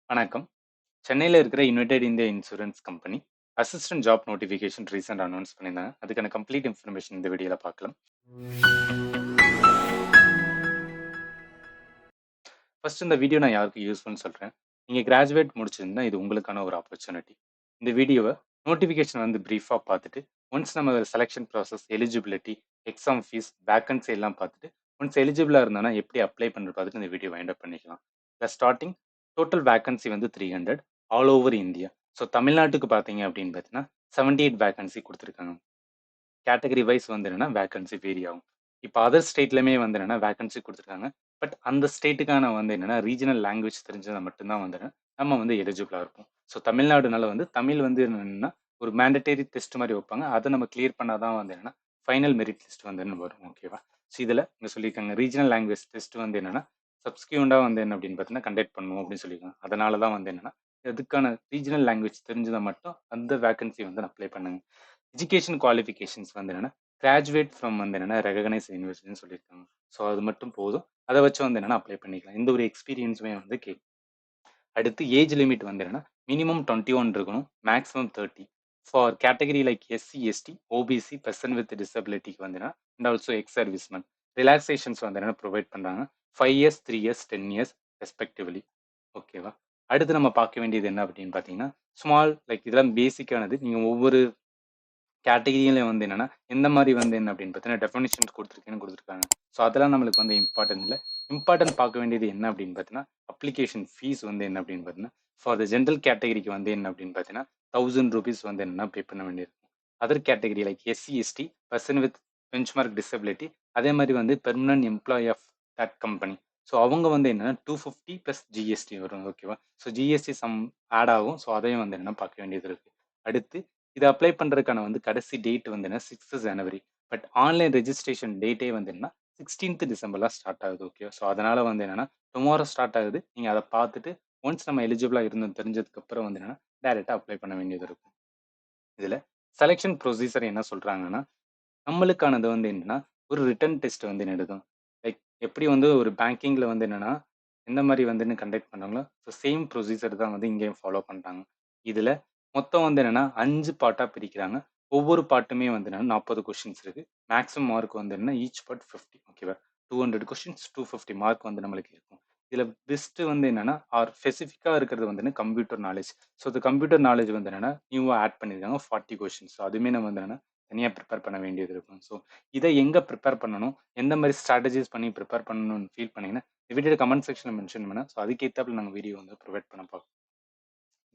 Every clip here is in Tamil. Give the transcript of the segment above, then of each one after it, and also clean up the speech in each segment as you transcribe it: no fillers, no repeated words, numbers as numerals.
வணக்கம். சென்னையில இருக்கிற United India insurance company assistant job notification recent announce பண்ணியிருந்தாங்க. அதுக்கான கம்ப்ளீட் இன்ஃபர்மேஷன் இந்த வீடியோல பார்க்கலாம். ஃபர்ஸ்ட் இந்த வீடியோ நான் யாருக்கு யூஸ்ஃபுல்னு சொல்றேன். நீங்க கிராஜுவேட் முடிச்சிருந்தா இது உங்களுக்கான ஒரு ஆப்பர்ச்சுனிட்டி. இந்த வீடியோவை நோட்டிஃபிகேஷன் வந்து பிரீஃபா பார்த்துட்டு ஒன்ஸ் நம்ம selection process, eligibility, exam fees, vacancy எல்லாம் பார்த்துட்டு ஒன்ஸ் எலிஜிபிளா இருந்தானா எப்படி அப்ளை பண்றது பார்த்துட்டு இந்த வீடியோ வைண்ட் அப் பண்ணிக்கலாம். ஸ்டார்டிங் டோட்டல் வேக்கன்சி வந்து 300 ஆல் ஓவர் இந்தியா. ஸோ தமிழ்நாட்டுக்கு பார்த்தீங்க அப்படின்னு பார்த்தீங்கன்னா 78 வேக்கன்சி கொடுத்துருக்காங்க. கேட்டகரி வைஸ் வந்து என்னன்னா வேக்கன்சி வேரி ஆகும். இப்போ அதர் ஸ்டேட்லயுமே வந்து என்னன்னா வேக்கன்சி கொடுத்துருக்காங்க. பட் அந்த ஸ்டேட்டுக்கான வந்து என்னன்னா ரீஜனல் லாங்குவேஜ் தெரிஞ்சதை மட்டும்தான் வந்து நம்ம வந்து எலிஜிபிளா இருப்போம். ஸோ தமிழ்நாடுனால வந்து தமிழ் வந்து என்னன்னா ஒரு மேண்டட்டரி டெஸ்ட் மாதிரி வைப்பாங்க. அதை நம்ம கிளியர் பண்ணாதான் வந்து என்னன்னா ஃபைனல் மெரிட் லிஸ்ட் வந்து வரும். ஓகேவா? ஸோ இதில் இங்கே சொல்லியிருக்காங்க ரீஜனல் லாங்குவேஜ் டெஸ்ட் வந்து என்னன்னா சப்ஸ்கியூண்டா வந்து என்ன அப்படின்னு பார்த்தீங்கன்னா கண்டக்ட் பண்ணுவோம் அப்படின்னு சொல்லியிருக்காங்க. அதனால தான் வந்து என்னன்னா அதுக்கான ரீஜனல் லாங்குவேஜ் தெரிஞ்சதை மட்டும் அந்த வேக்கன்சி வந்து அப்ளை பண்ணுங்க. எஜுகேஷன் குவாலிஃபிகேஷன்ஸ் வந்து என்னன்னா கிராஜுவேட் ஃப்ரம் வந்து என்னன்னா ரெகனைஸ் யூனிவர்சிட்டின்னு சொல்லியிருக்காங்க. ஸோ அது மட்டும் போதும். அதை வச்சு வந்து என்னன்னா அப்ளை பண்ணிக்கலாம். எந்த ஒரு எக்ஸ்பீரியன்ஸுமே வந்து அடுத்து ஏஜ் லிமிட் வந்து என்னன்னா மினிமம் 21 இருக்கணும், maximum 30. For category like SC, ST, OBC, person with டிசபிலிட்டிக்கு வந்து and also ex serviceman relaxations வந்து என்ன ப்ரொவைட் பண்ணுறாங்க. 5 இயர்ஸ், 3 இயர்ஸ், 10 இயர்ஸ் ரெஸ்பெக்டிவ்லி. ஓகேவா? அடுத்து நம்ம பார்க்க வேண்டியது என்ன அப்படின்னு பார்த்தீங்கன்னா ஸ்மால் லைக் இதெல்லாம் பேசிக்கானது. நீங்கள் ஒவ்வொரு கேட்டகிரியில வந்து என்னன்னா, எந்த மாரி வந்து என்ன அப்படின்னு பார்த்தீங்கன்னா, டெஃபினிஷன்ஸ் குடுத்துருக்காங்க. ஸோ அதெல்லாம் நம்மளுக்கு வந்து இம்பார்ட்டன்ட் இல்ல. இம்பார்ட்டன்ட் பார்க்க வேண்டியது என்ன அப்படின்னு பார்த்தீங்கன்னா, அப்ளிகேஷன் ஃபீஸ் வந்து என்ன அப்படின்னு பார்த்தீங்கன்னா, ஃபார் த ஜெனரல் கேட்டகரிக்கு வந்து என்ன அப்படின்னு பார்த்தீங்கன்னா, ₹1000 வந்து என்னன்னா பே பண்ண வேண்டியிருக்கும். Other category like SC, ST, person with benchmark disability, அதே மாரி வந்து permanent employee of that company. So அவங்க வந்து என்னன்னா 250 பிளஸ் ஜிஎஸ்டி வரும். ஓகேவா? ஸோ ஜிஎஸ்டி சம் ஆட் ஆகும். ஸோ அதையும் வந்து என்னன்னா பார்க்க வேண்டியது இருக்கு. அடுத்து இதை அப்ளை பண்றதுக்கான வந்து கடைசி டேட் வந்து என்ன 6th ஜனவரி. பட் ஆன்லைன் ரெஜிஸ்ட்ரேஷன் டேட்டே வந்து என்ன 16th டிசம்பர்ல ஸ்டார்ட் ஆகுது. ஓகே, ஸோ அதனால வந்து என்னன்னா டுமாரோ ஸ்டார்ட் ஆகுது. நீங்க அதை பார்த்துட்டு ஒன்ஸ் நம்ம எலிஜிபிளா இருந்தோம் தெரிஞ்சதுக்கு அப்புறம் வந்து என்னன்னா டைரக்டா அப்ளை பண்ண வேண்டியது இருக்கும். இதுல செலெக்ஷன் ப்ரொசீஜர் என்ன சொல்றாங்கன்னா நம்மளுக்கானது வந்து என்னன்னா ஒரு ரிட்டன் டெஸ்ட் வந்து எடுக்கும். லைக் எப்படி வந்து ஒரு பேங்கிங்ல வந்து என்னன்னா எந்த மாதிரி வந்து கண்டக்ட் பண்ணாங்களோ ஸோ சேம் ப்ரொசீஜர் தான் வந்து இங்கேயும் ஃபாலோ பண்றாங்க. இதுல மொத்தம் வந்து என்னன்னா 5 பார்ட்டா பிரிக்கிறாங்க. ஒவ்வொரு பார்ட்டுமே வந்து என்னன்னா 40 கொஸ்டின்ஸ் இருக்கு. மேக்ஸிமம் மார்க் வந்து என்ன ஈச் பார்ட் 50. ஓகேவா? 200 கொஸ்டின்ஸ் 250 மார்க் வந்து நம்மளுக்கு இருக்கும். இதுல பெஸ்ட் வந்து என்னன்னா ஆர் ஸ்பெசிஃபிக்கா இருக்கிறது வந்து என்ன கம்ப்யூட்டர் நாலேஜ். ஸோ இந்த கம்ப்யூட்டர் நாலேஜ் வந்து என்னன்னா நியூவா ஆட் பண்ணியிருக்காங்க 40 கொஸ்டின்ஸ். அதுவுமே நம்ம வந்து என்னன்னா தனியா ப்ரிப்பேர் பண்ண வேண்டியது இருக்கும். ஸோ இதை எங்க ப்ரிப்பேர் பண்ணணும், எந்த மாதிரி ஸ்ட்ராட்டஜிஸ் பண்ணி ப்ரிப்பேர் பண்ணணும்னு ஃபீல் பண்ணீங்கன்னா இந்த வீடியோ கமெண்ட் செக்ஷன்ல மென்ஷன் பண்ணேன். ஸோ அதுக்கேற்றாப்புல நாங்கள் வீடியோ வந்து ப்ரொவைட் பண்ண பார்ப்போம்.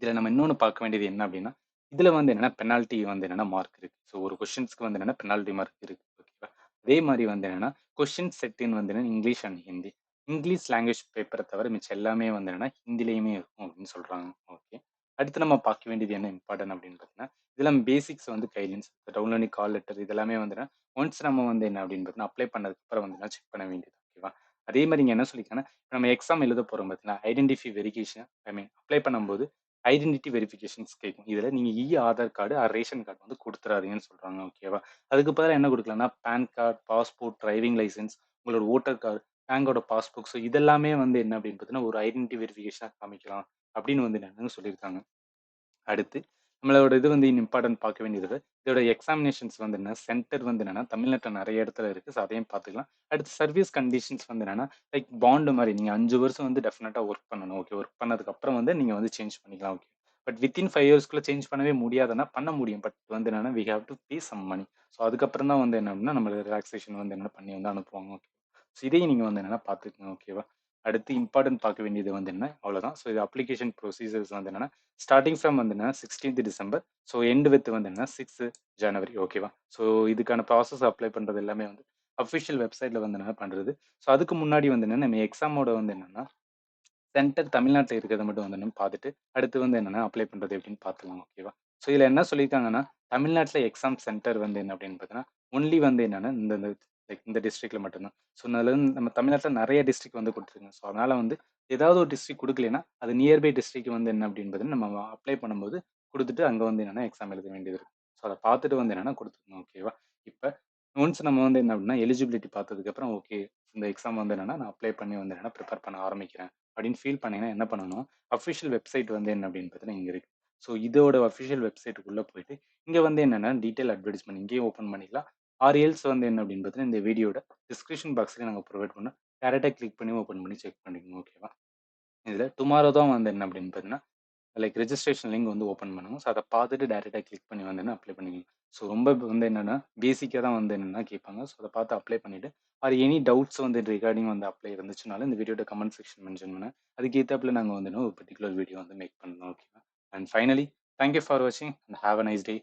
இதில் நம்ம இன்னொன்று பார்க்க வேண்டியது என்ன அப்படின்னா இதில் வந்து என்னன்னா பெனால்ட்டி வந்து என்னன்னா மார்க் இருக்கு. ஸோ ஒரு கொஸ்டின்ஸ்க்கு வந்து என்னன்னா பெனால்ட்டி மார்க் இருக்கு. ஓகேவா? அதே மாதிரி வந்து என்னன்னா கொஸ்டின் செட்டின் வந்து என்ன English and Hindi. English language பேப்பரை தவிர மிச்சம் எல்லாமே வந்து என்னன்னா ஹிந்திலையுமே இருக்கும் அப்படின்னு சொல்றாங்க. ஓகே. அடுத்து நம்ம பார்க்க வேண்டியது என்ன இம்பார்ட்டன்ட் அப்படின்னு பார்த்தீங்கன்னா இதெல்லாம் பேசிக்ஸ் வந்து கைட்லைன்ஸ், டவுன்லோடிங் கால் லெட்டர் இதெல்லாமே வந்து ஒன்ஸ் நம்ம வந்து என்ன அப்படின்னு பார்த்தீங்கன்னா அப்ளை பண்ணதுக்கு அப்புறம் வந்து செக் பண்ண வேண்டியது. ஓகேவா? அதே மாதிரி இங்க என்ன சொல்லியிருக்காங்கன்னா நம்ம எக்ஸாம் எழுத போறோம் பார்த்தீங்கன்னா ஐடென்டிஃபை வெரிஃபிகேஷன் அப்ளை பண்ணும்போது ஐடென்டிட்டி வெரிஃபிகேஷன்ஸ் கேட்கும். இதுல நீங்க Aadhaar card or ration card வந்து குடுத்துறாதீங்கன்னு சொல்றாங்க. ஓகேவா? அதுக்கு பதிலா என்ன குடுக்கலாம்னா PAN card, passport, driving licence, உங்களோட வோட்டர் கார்டு, பேங்கோட பாஸ்புக். ஸோ இதெல்லாமே வந்து என்ன அப்படின்னு பார்த்தீங்கன்னா ஒரு ஐடென்டிட்டி வெரிஃபிகேஷனா காமிக்கலாம் அப்படின்னு வந்து என்னன்னு சொல்லியிருக்காங்க. அடுத்து நம்மளோட இது வந்து இம்பார்ட்டன்ட் பார்க்க வேண்டியது. இதோட எக்ஸாமினேஷன்ஸ் வந்து என்ன சென்டர் வந்து என்னன்னா தமிழ்நாட்டுல நிறைய இடத்துல இருக்கு. ஸோ அதையும் பார்த்துக்கலாம். அடுத்து சர்வீஸ் கண்டிஷன்ஸ் வந்து என்னன்னா லைக் பாண்ட் மாதிரி நீங்க 5 வருஷம் வந்து டெஃபினட்டா ஒர்க் பண்ணணும். ஓகே, ஒர்க் பண்ணதுக்கு அப்புறம் வந்து நீங்க வந்து சேஞ்ச் பண்ணிக்கலாம். ஓகே, பட் வித்தின் 5 இயர்ஸ்க்குள்ள சேஞ்ச் பண்ணவே முடியாதுன்னா பண்ண முடியும். பட் வந்து என்னன்னா we have to pay some money. So அதுக்கப்புறம் தான் வந்து என்ன அப்படின்னா நம்ம ரிலாக்ஸேஷன் வந்து என்ன பண்ணி வந்து அனுப்புவாங்க. ஓகே, ஸோ இதையும் நீங்க வந்து என்னன்னா பார்த்துக்கங்க. ஓகேவா? அடுத்து இம்பார்ட்டன்ட் பார்க்க வேண்டியது வந்து என்ன அவ்வளவுதான். ஸோ இது அப்ளிகேஷன் ப்ரொசீஜர்ஸ் வந்து என்னன்னா ஸ்டார்டிங் ஃப்ரம் வந்து என்ன 16th December. So end with வந்து என்ன 6th ஜனவரி. ஓகேவா? ஸோ இதுக்கான ப்ராசஸ் அப்ளை பண்றது எல்லாமே வந்து அஃபிஷியல் வெப்சைட்ல வந்து என்ன பண்றது. ஸோ அதுக்கு முன்னாடி வந்து என்ன நம்ம எக்ஸாமோட வந்து என்னன்னா சென்டர் தமிழ்நாட்டுல இருக்கிறத மட்டும் வந்து நம்ம பார்த்துட்டு அடுத்து வந்து என்னன்னா அப்ளை பண்றது எப்படின்னு பார்த்துலாம். ஓகேவா? ஸோ இதுல என்ன சொல்லியிருக்காங்கன்னா தமிழ்நாட்டுல எக்ஸாம் சென்டர் வந்து என்ன அப்படின்னு பார்த்தீங்கன்னா ஒன்லி வந்து என்னன்னா இந்த இந்த டிஸ்ட்ரிக்ட்ல மட்டும்தான். ஸோ அதுல இருந்து நம்ம தமிழ்நாட்டுல நிறைய டிஸ்ட்ரிக்ட் வந்து கொடுத்துருக்காங்க. ஸோ அதனால வந்து ஏதாவது ஒரு டிஸ்ட்ரிக்ட் கொடுக்கலனா அது நியர்பை டிஸ்ட்ரிக்ட் வந்து என்ன அப்படின்னு பார்த்தீங்கன்னா நம்ம அப்ளை பண்ணும்போது கொடுத்துட்டு அங்க வந்து என்னன்னா எக்ஸாம் எழுத வேண்டியது இருக்கும். ஸோ அதை பார்த்துட்டு வந்து என்னன்னா கொடுத்துக்கணும். ஓகேவா? இப்போ ஒன்ஸ் நம்ம வந்து என்ன அப்படின்னா எலிஜிபிலிட்டி பார்த்ததுக்கு அப்புறம் ஓகே இந்த எக்ஸாம் வந்து என்னன்னா நான் அப்ளை பண்ணி வந்து என்னன்னா ப்ரிப்பேர் பண்ண ஆரம்பிக்கிறேன் அப்படின்னு ஃபீல் பண்ணீங்கன்னா என்ன பண்ணணும், அஃபிஷியல் வெப்சைட் வந்து என்ன அப்படின்னு பார்த்தீங்கன்னா இங்க இருக்கு. ஸோ இதோட அஃபிஷியல் வெப்சைட்டுக்குள்ள போயிட்டு, இங்க வந்து என்னன்னா டீட்டெயில் அட்வர்டைஸ்மென்ட் இங்கேயும் ஓப்பன் பண்ணிக்கலாம். ஆர் எல்ஸ் வந்து என்ன அப்படின்னு பார்த்தீங்கன்னா, இந்த வீடியோட டிஸ்கிரிப்ஷன் பாக்ஸ்லயே நாங்க ப்ரொவைட் பண்ணோம். டைரக்ட்டா கிளிக் பண்ணி ஓப்பன் பண்ணி செக் பண்ணிக்கோங்க. ஓகேவா? இதுல டுமாரோ தான் வந்து என்ன அப்படின்னு பார்த்தீங்கன்னா, லைக் ரெஜிஸ்ட்ரேஷன் லிங்க் வந்து ஓப்பன் பண்ணுங்க. ஸோ அத பார்த்துட்டு டைரக்ட்டா கிளிக் பண்ணி வந்து அப்ளை பண்ணிக்கங்க. ஸோ ரொம்ப வந்து என்னன்னா, பேசிக்கா தான் வந்து என்னன்னா கேட்பாங்க. ஸோ அத பார்த்து அப்ளை பண்ணிட்டு, ஆர் எனி டவுட்ஸ் வந்து ரிகார்டிங் வந்து அப்ளை இருந்துச்சுனாலும் இந்த வீடியோட கமெண்ட் செக்ஷன் மென்ஷன் பண்ணுங்க. அதுக்கு ஏத்தாப்புல நாங்க வந்து ஒரு பர்ட்டிகுலர் வீடியோ வந்து மேக் பண்றோம். ஓகேவா? And finally, thank you for வாட்சிங் and have a nice day.